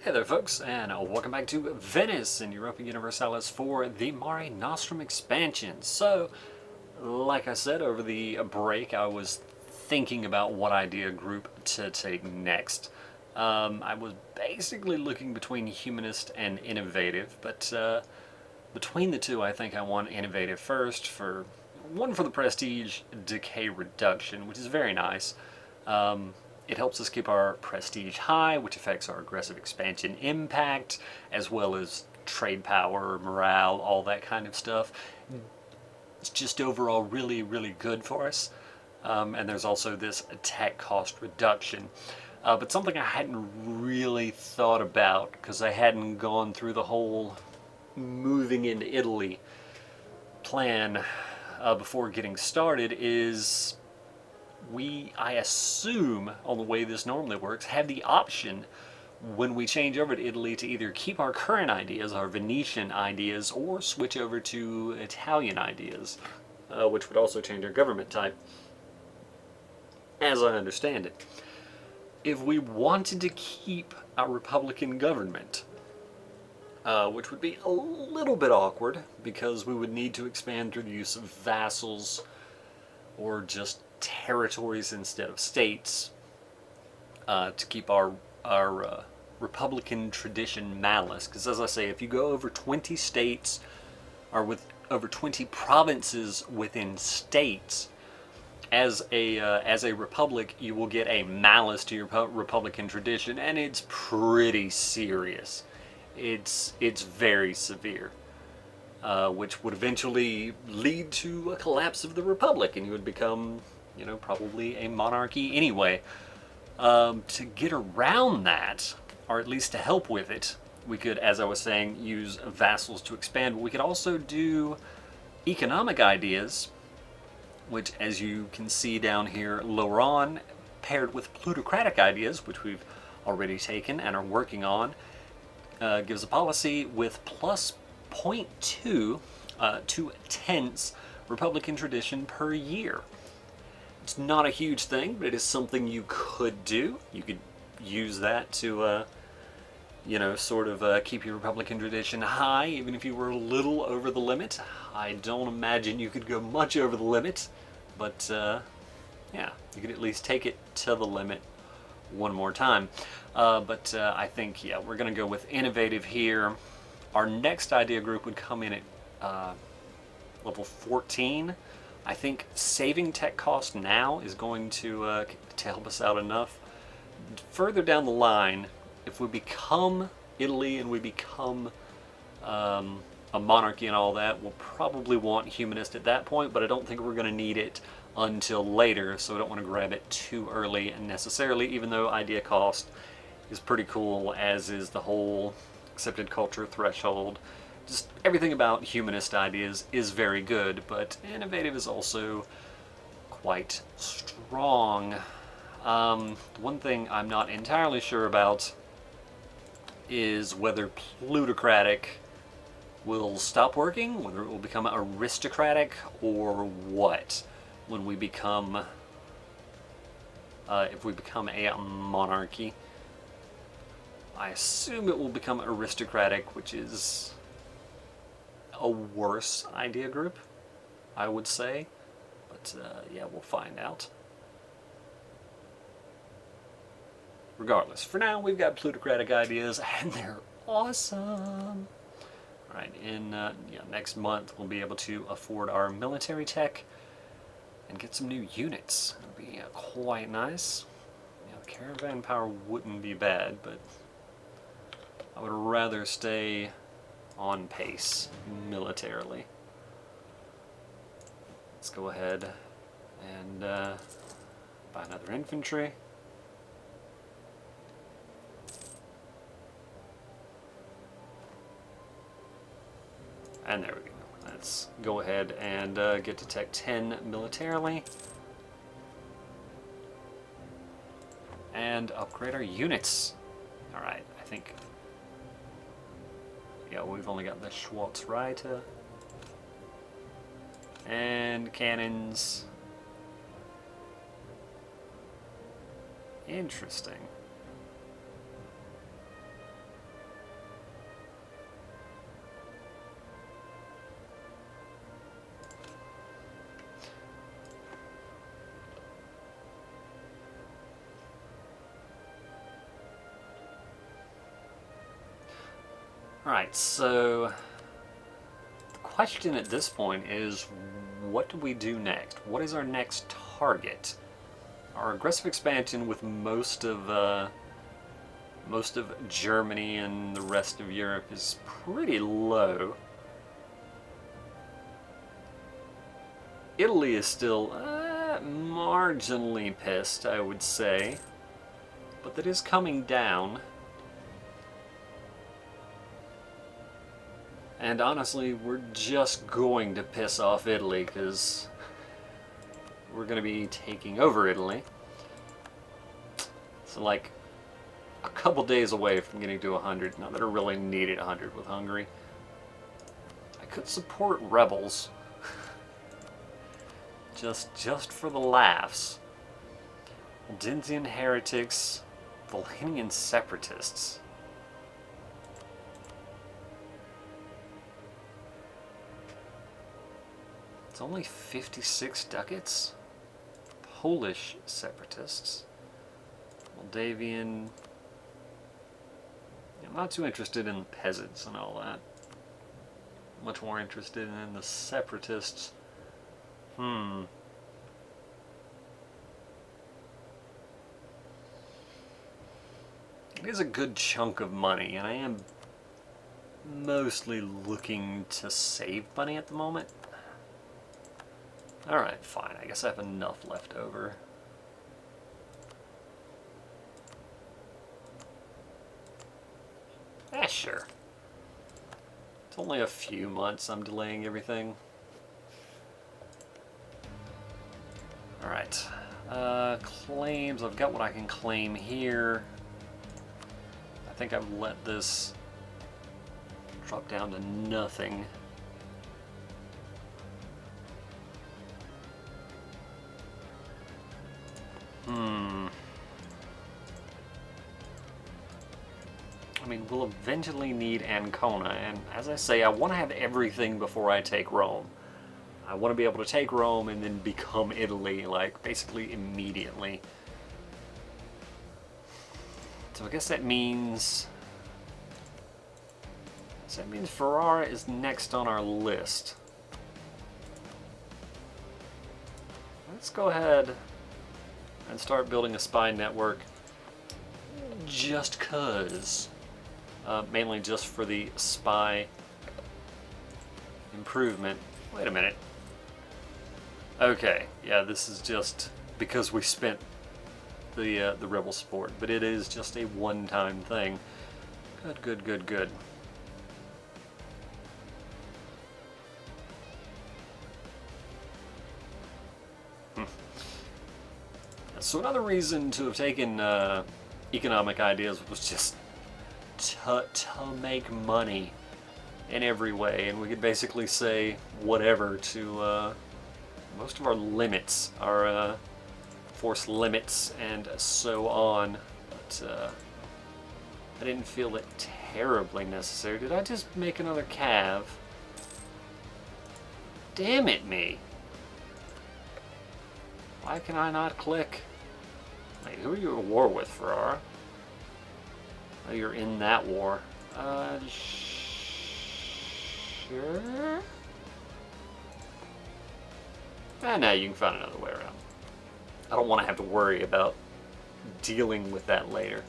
Hey there folks, and welcome back to Venice in Europa Universalis for the Mare Nostrum expansion. So, like I said, over the break I was thinking about what idea group to take next. I was basically looking between humanist and innovative, but between the two I think I want innovative first, for one for the prestige decay reduction, which is very nice. It helps us keep our prestige high, which affects our aggressive expansion impact, as well as trade power, morale, all that kind of stuff. It's just overall really, really good for us. And there's also this attack cost reduction. But something I hadn't really thought about, because I hadn't gone through the whole moving into Italy plan before getting started, is I assume, on the way this normally works, have the option when we change over to Italy to either keep our current ideas, our Venetian ideas, or switch over to Italian ideas, which would also change our government type, as I understand it. If we wanted to keep our Republican government, which would be a little bit awkward because we would need to expand through the use of vassals or just territories instead of states, to keep our Republican tradition malice. Because as I say, if you go over 20 states, or with over 20 provinces within states, as a republic, you will get a malice to your Republican tradition, and it's pretty serious. It's very severe. Which would eventually lead to a collapse of the Republic, and you would become, probably a monarchy anyway. To get around that, or at least to help with it, we could, as I was saying, use vassals to expand, but we could also do economic ideas, which, as you can see down here lower on, paired with plutocratic ideas, which we've already taken and are working on, gives a policy with plus 0.2 2/10 Republican tradition per year. It's not a huge thing, but it is something you could do. You could use that to, keep your Republican tradition high, even if you were a little over the limit. I don't imagine you could go much over the limit, but yeah, you could at least take it to the limit one more time. But I think, yeah, we're going to go with innovative here. Our next idea group would come in at level 14. I think saving tech cost now is going to help us out enough. Further down the line, if we become Italy and we become a monarchy and all that, we'll probably want humanist at that point, but I don't think we're going to need it until later, so I don't want to grab it too early necessarily, even though idea cost is pretty cool, as is the whole accepted culture threshold. Just everything about humanist ideas is very good, but innovative is also quite strong. One thing I'm not entirely sure about is whether plutocratic will stop working, whether it will become aristocratic, or what when we become, if we become a monarchy. I assume it will become aristocratic, which is a worse idea group, I would say. But yeah, we'll find out. Regardless, for now we've got plutocratic ideas, and they're awesome. Alright, in next month we'll be able to afford our military tech and get some new units. It'll be quite nice. The caravan power wouldn't be bad, but I would rather stay on pace militarily. Let's go ahead and buy another infantry. And there we go. Let's go ahead and get to Tech 10 militarily. And upgrade our units. Alright, I think... yeah, we've only got the Schwarzreiter. And cannons. Interesting. Alright, so the question at this point is, what do we do next? What is our next target? Our aggressive expansion with most of Germany and the rest of Europe is pretty low. Italy is still marginally pissed, I would say, but that is coming down. And honestly, we're just going to piss off Italy because we're going to be taking over Italy. So like a couple days away from getting to 100. Not that I really needed 100 with Hungary. I could support rebels. just for the laughs. Dinsian heretics, Volhynian separatists. It's only 56 ducats? Polish separatists. Moldavian. I'm not too interested in the peasants and all that. Much more interested in the separatists. It is a good chunk of money, and I am mostly looking to save money at the moment. Alright, fine. I guess I have enough left over. Sure. It's only a few months I'm delaying everything. Alright. Claims. I've got what I can claim here. I think I've let this drop down to nothing. I mean, we'll eventually need Ancona, and as I say, I want to have everything before I take Rome. I want to be able to take Rome and then become Italy, like, basically immediately. So I guess that means... Ferrara is next on our list. Let's go ahead and start building a spy network. Just 'cause. Mainly just for the spy improvement. Wait a minute. Okay, yeah, this is just because we spent the rebel support, but it is just a one-time thing. Good. So another reason to have taken economic ideas was just to make money in every way, and we could basically say whatever to most of our limits, our force limits and so on, but I didn't feel it terribly necessary. Did I just make another cav? Damn it me! Why can I not click? Wait, who are you at war with, Ferrara? Oh, you're in that war. Sure? Now you can find another way around. I don't want to have to worry about dealing with that later.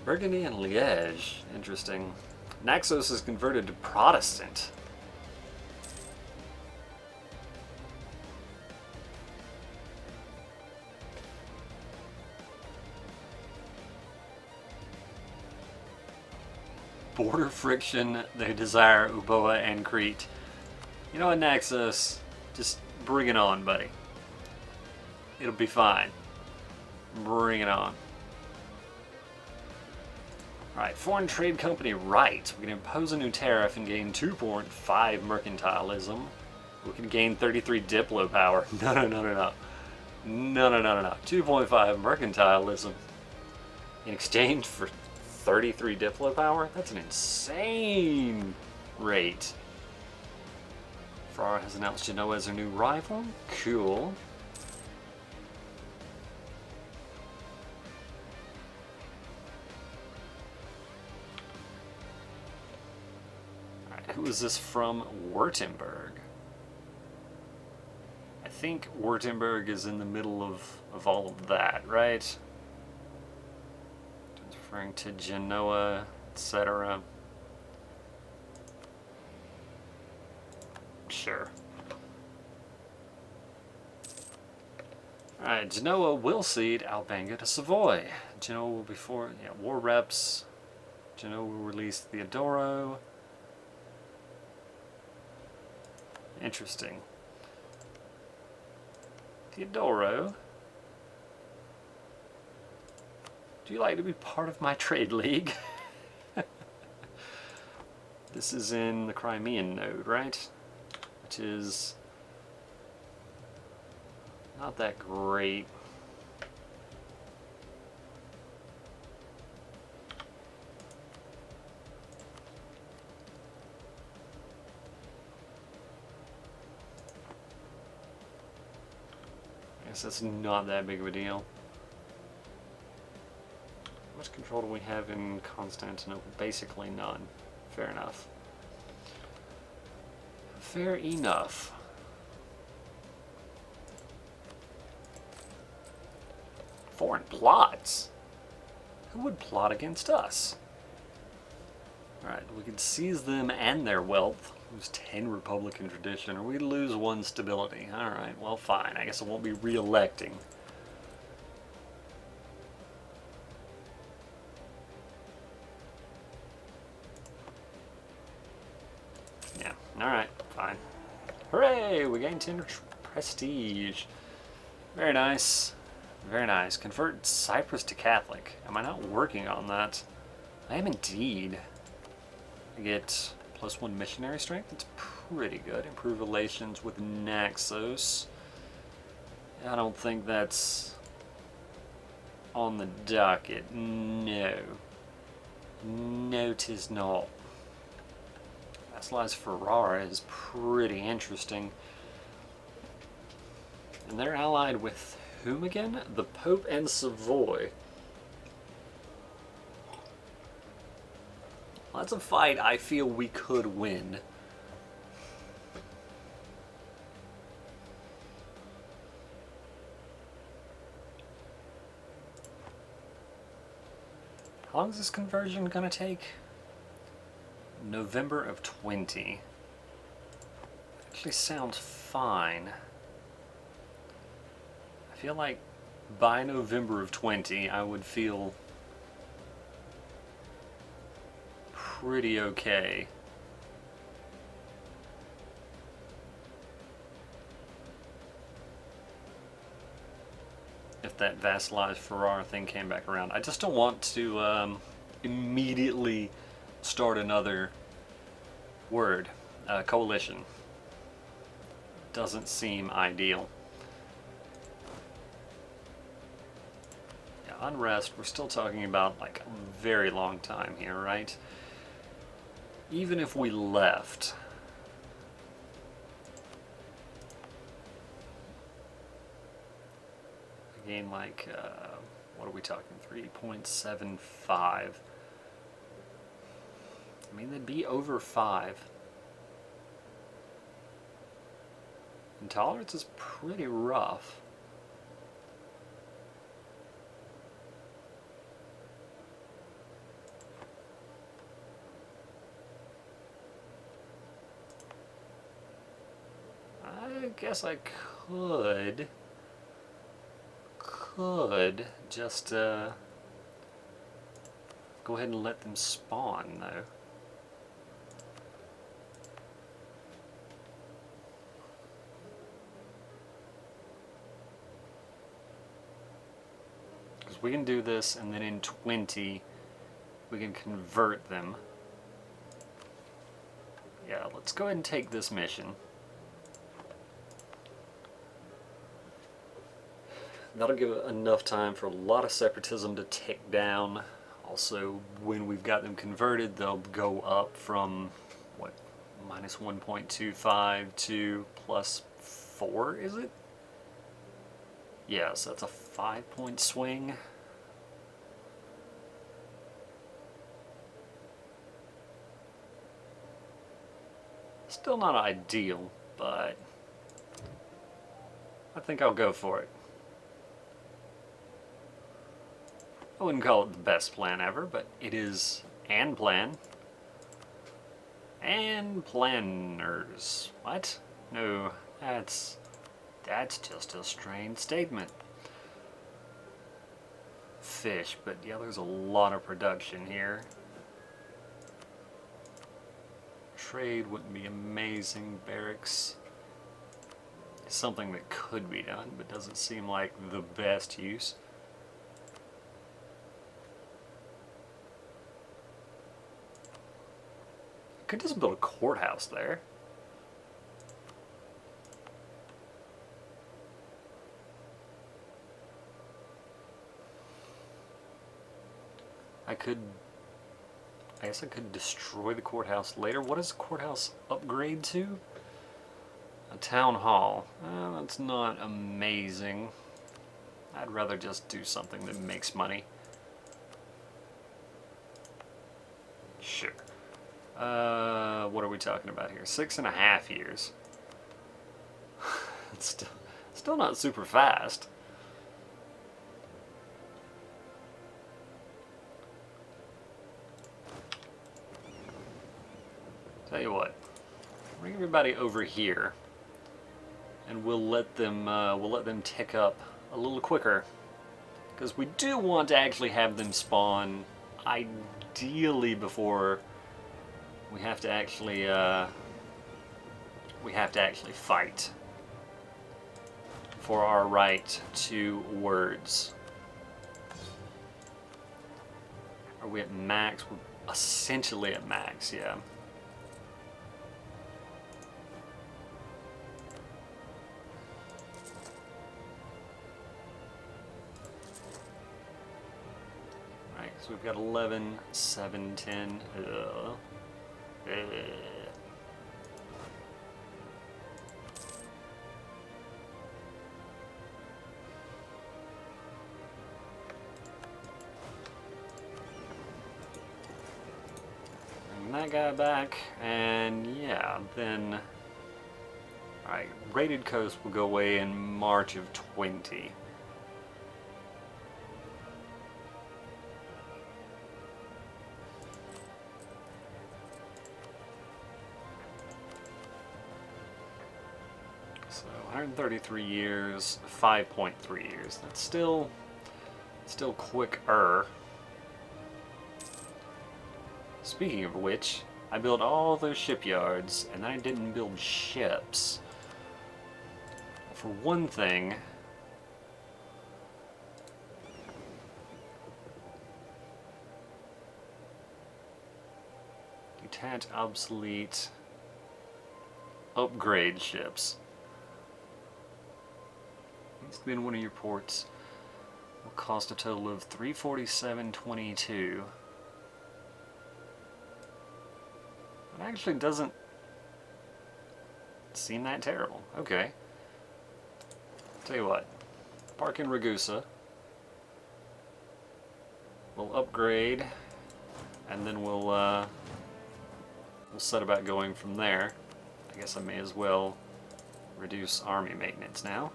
Burgundy and Liège. Interesting. Naxos is converted to Protestant. Border friction, they desire Euboea and Crete. You know what, Naxos? Just bring it on, buddy. It'll be fine. Bring it on. Alright, Foreign Trade Company right. We can impose a new tariff and gain 2.5 mercantilism. We can gain 33 diplo power. No. 2.5 mercantilism. In exchange for 33 diplo power? That's an insane rate. Ferrara has announced Genoa as her new rival. Cool. Who is this from? Württemberg. I think Württemberg is in the middle of all of that, right? It's referring to Genoa, etc. Sure. Alright, Genoa will cede Albanga to Savoy. Genoa will be war reps. Genoa will release Theodoro. Interesting. Theodoro, do you like to be part of my trade league? This is in the Crimean node, right? Which is not that great. I guess that's not that big of a deal. How much control do we have in Constantinople? Basically none. Fair enough. Fair enough. Foreign plots? Who would plot against us? Alright, we could seize them and their wealth, lose 10 Republican tradition, or we lose 1 stability. Alright, well fine, I guess I won't be re-electing. Yeah, alright, fine. Hooray, we gained 10 prestige. Very nice. Very nice. Convert Cyprus to Catholic. Am I not working on that? I am indeed. I get +1 missionary strength. That's pretty good. Improve relations with Naxos. I don't think that's on the docket. No. No, 'tis not. Vassalize Ferrara is pretty interesting. And they're allied with whom again? The Pope and Savoy. Well, that's a fight I feel we could win. How long is this conversion gonna take? November of 20. Actually sounds fine. I feel like by November of 20 I would feel pretty okay. If that vassalized Ferrara thing came back around. I just don't want to immediately start another coalition. Doesn't seem ideal. Yeah, unrest, we're still talking about like a very long time here, right? Even if we left, again, like, what are we talking, 3.75. I mean, they'd be over 5. Intolerance is pretty rough. I guess I could just go ahead and let them spawn, though. Because we can do this, and then in 20, we can convert them. Yeah, let's go ahead and take this mission. That'll give enough time for a lot of separatism to tick down. Also, when we've got them converted, they'll go up from, what, minus 1.25 to plus 4, is it? Yeah, so that's a 5-point swing. Still not ideal, but I think I'll go for it. I wouldn't call it the best plan ever, but it is an plan. And planners. What? No, that's just a strange statement. Fish, but yeah, there's a lot of production here. Trade wouldn't be amazing. Barracks is something that could be done, but doesn't seem like the best use. Could just build a courthouse there. I guess I could destroy the courthouse later. What does the courthouse upgrade to? A town hall. That's not amazing. I'd rather just do something that makes money. Sure. What are we talking about here? 6.5 years. It's still not super fast. Tell you what, bring everybody over here, and we'll let them tick up a little quicker, because we do want to actually have them spawn, ideally before we have to actually fight for our right to words. Are we at max? We're essentially at max, yeah. So we've got 11, 7, 10. Bring that guy back, and yeah, then. Alright, raided coast will go away in March of 20. So 133 years, 5.3 years. That's still quicker. Speaking of which, I built all those shipyards, and then I didn't build ships. For one thing, detach obsolete, upgrade ships. Needs to be in one of your ports. Will cost a total of $347.22. It actually doesn't seem that terrible. Okay. Tell you what. Park in Ragusa. We'll upgrade, and then we'll set about going from there. I guess I may as well reduce army maintenance now.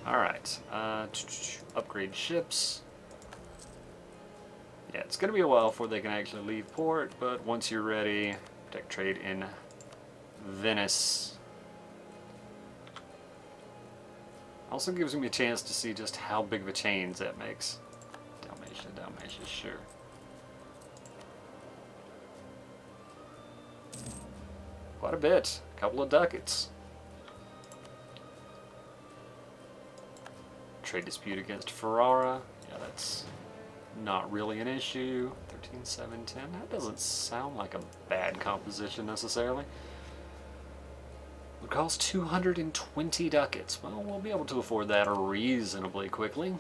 Alright, upgrade ships. Yeah, it's going to be a while before they can actually leave port, but once you're ready, protect trade in Venice. Also gives me a chance to see just how big of a change that makes. Dalmatia, sure. Quite a bit, a couple of ducats. Trade dispute against Ferrara. Yeah, that's not really an issue. 13, 7, 10. That doesn't sound like a bad composition necessarily. Would cost 220 ducats. Well, we'll be able to afford that reasonably quickly.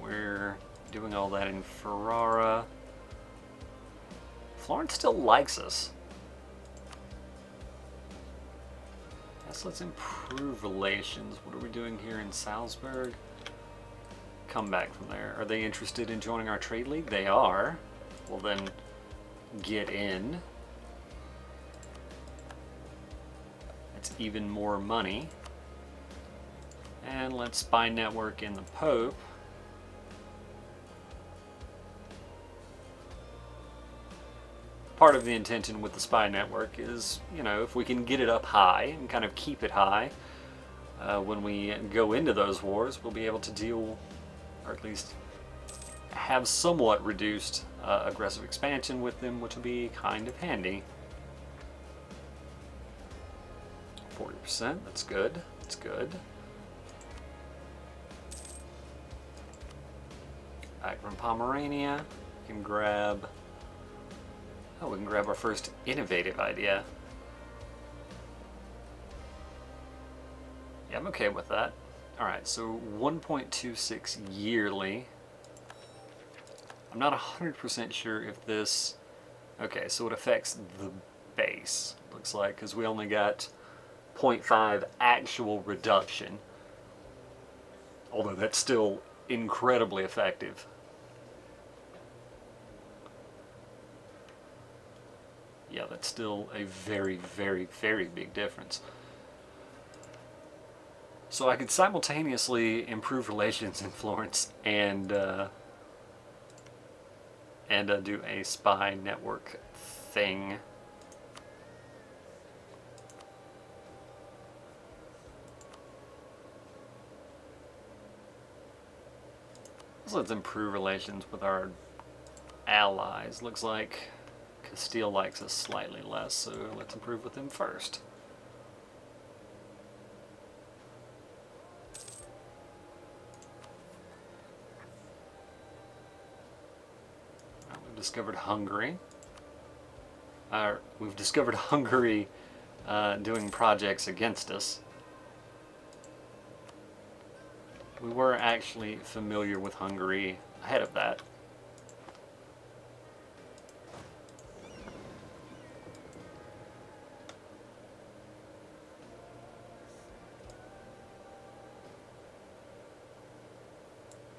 We're doing all that in Ferrara. Florence still likes us. Yes, let's improve relations. What are we doing here in Salzburg? come back from there? Are they interested in joining our trade league? They are. Well then, get in. That's even more money. And let's spy network in the Pope. Part of the intention with the spy network is, you know, if we can get it up high and kind of keep it high, when we go into those wars, we'll be able to deal, or at least have somewhat reduced aggressive expansion with them, which will be kind of handy. 40%, that's good, that's good. Back from Pomerania, we can grab... Oh, we can grab our first innovative idea. Yeah, I'm okay with that. Alright, so 1.26 yearly. I'm not 100% sure if this... Okay, so it affects the base, looks like, because we only got 0.5 actual reduction. Although that's still incredibly effective. Yeah, that's still a very, very, very big difference. So I could simultaneously improve relations in Florence and do a spy network thing. So let's improve relations with our allies. Looks like Castile likes us slightly less, so let's improve with them first. We've discovered Hungary. We've discovered Hungary doing projects against us. We were actually familiar with Hungary ahead of that.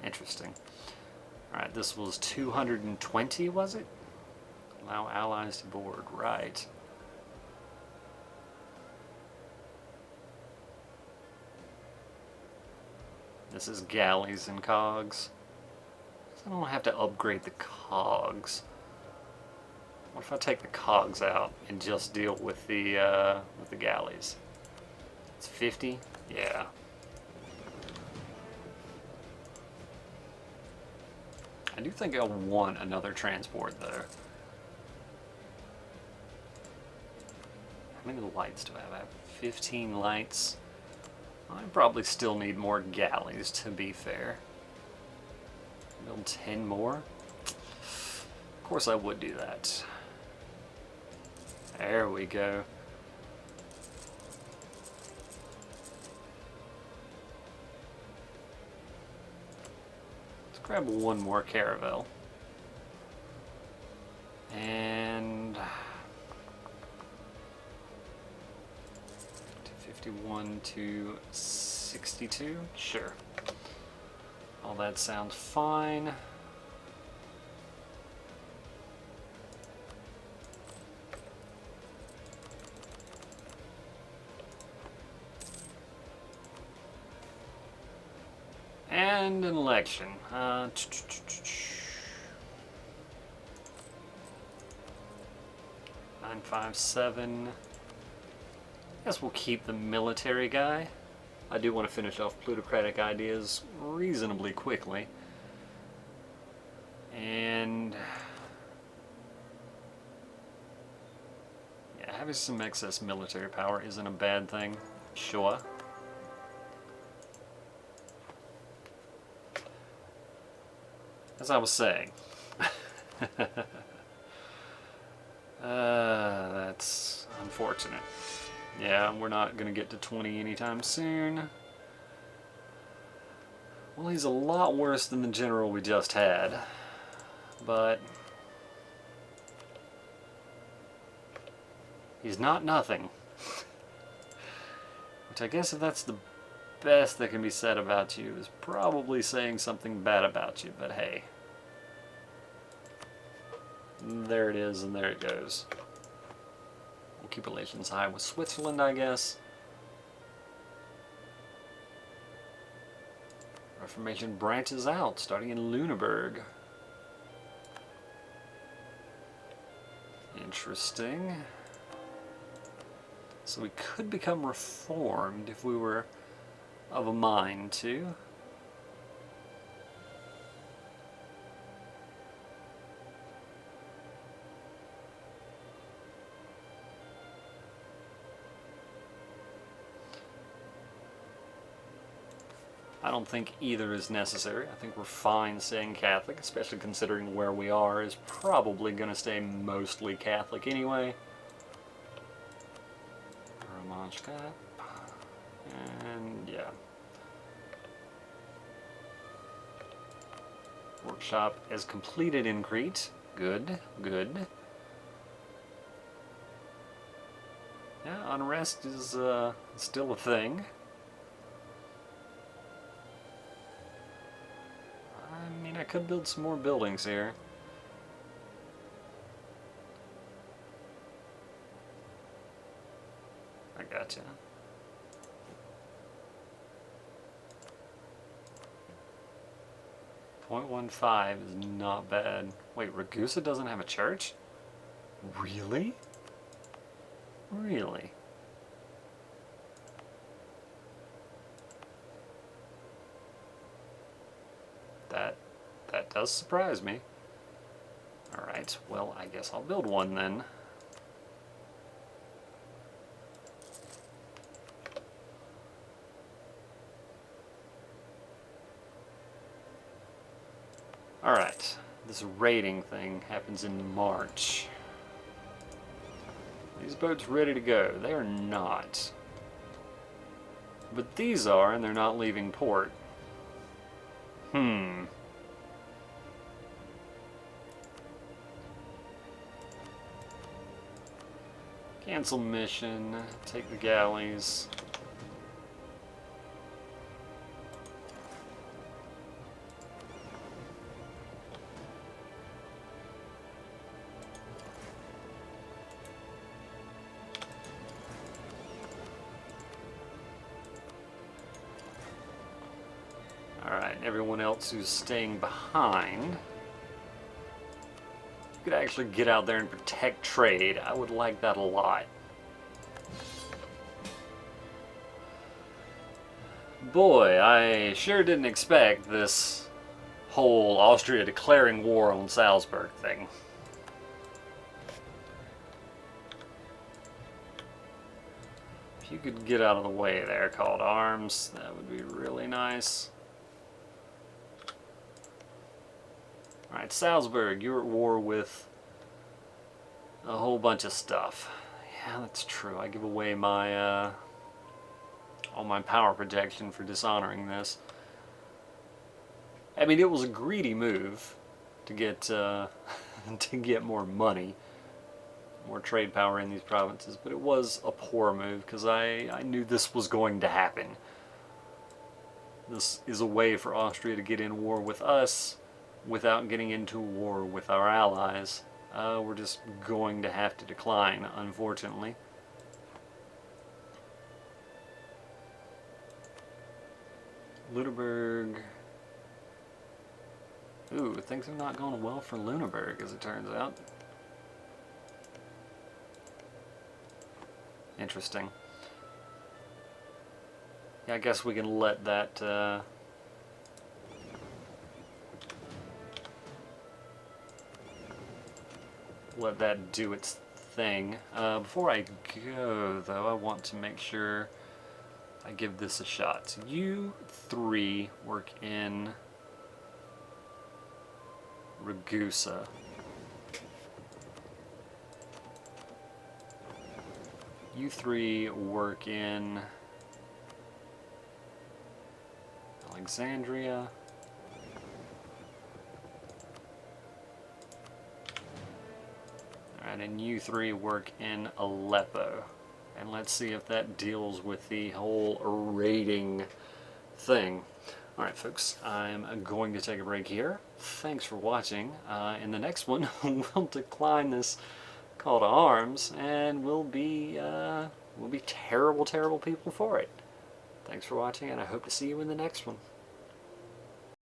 Interesting. Alright, this was 220, was it? Allow allies to board, right. This is galleys and cogs. I don't have to upgrade the cogs. What if I take the cogs out and just deal with the galleys? It's 50? Yeah. I do think I'll want another transport, though. How many lights do I have? I have 15 lights. I probably still need more galleys, to be fair. Build 10 more? Of course I would do that. There we go. Grab one more caravel. And 251 to 62? Sure. All that sounds fine. And an election. 957. Guess we'll keep the military guy. I do want to finish off plutocratic ideas reasonably quickly. And yeah, having some excess military power isn't a bad thing. Sure. As I was saying. That's unfortunate. Yeah, we're not going to get to 20 anytime soon. Well, he's a lot worse than the general we just had. But he's not nothing. Which I guess if that's the best that can be said about you is probably saying something bad about you, but hey. There it is, and there it goes. We'll keep relations high with Switzerland, I guess. Reformation branches out, starting in Lüneburg. Interesting. So we could become reformed if we were of a mind to. I don't think either is necessary. I think we're fine staying Catholic, especially considering where we are is probably going to stay mostly Catholic anyway. And yeah. Workshop is completed in Crete. Good, good. Yeah, unrest is still a thing. I mean, I could build some more buildings here. I gotcha. .15 is not bad. Wait, Ragusa doesn't have a church? Really? Really? That does surprise me. Alright, well, I guess I'll build one then. Alright, this raiding thing happens in March. These boats ready to go? They are not. But these are, and they're not leaving port. Cancel mission, take the galleys. Alright, everyone else who's staying behind. Could actually get out there and protect trade. I would like that a lot. Boy, I sure didn't expect this whole Austria declaring war on Salzburg thing. If you could get out of the way there, called arms, that would be really nice. Alright, Salzburg, you're at war with a whole bunch of stuff. Yeah, that's true. I give away my all my power projection for dishonoring this. I mean, it was a greedy move to get to get more money, more trade power in these provinces, but it was a poor move because I knew this was going to happen. This is a way for Austria to get in war with us without getting into war with our allies. We're just going to have to decline, unfortunately. Lüneburg. Ooh, things have not gone well for Lüneburg, as it turns out. Interesting. Yeah, I guess we can let that let that do its thing. Before I go, though, I want to make sure I give this a shot. So you three work in Ragusa. You three work in Alexandria. Alright, and you three work in Aleppo. and let's see if that deals with the whole rating thing. Alright folks, I'm going to take a break here. Thanks for watching. In the next one, we'll decline this call to arms, and we'll be terrible, terrible people for it. Thanks for watching, and I hope to see you in the next one.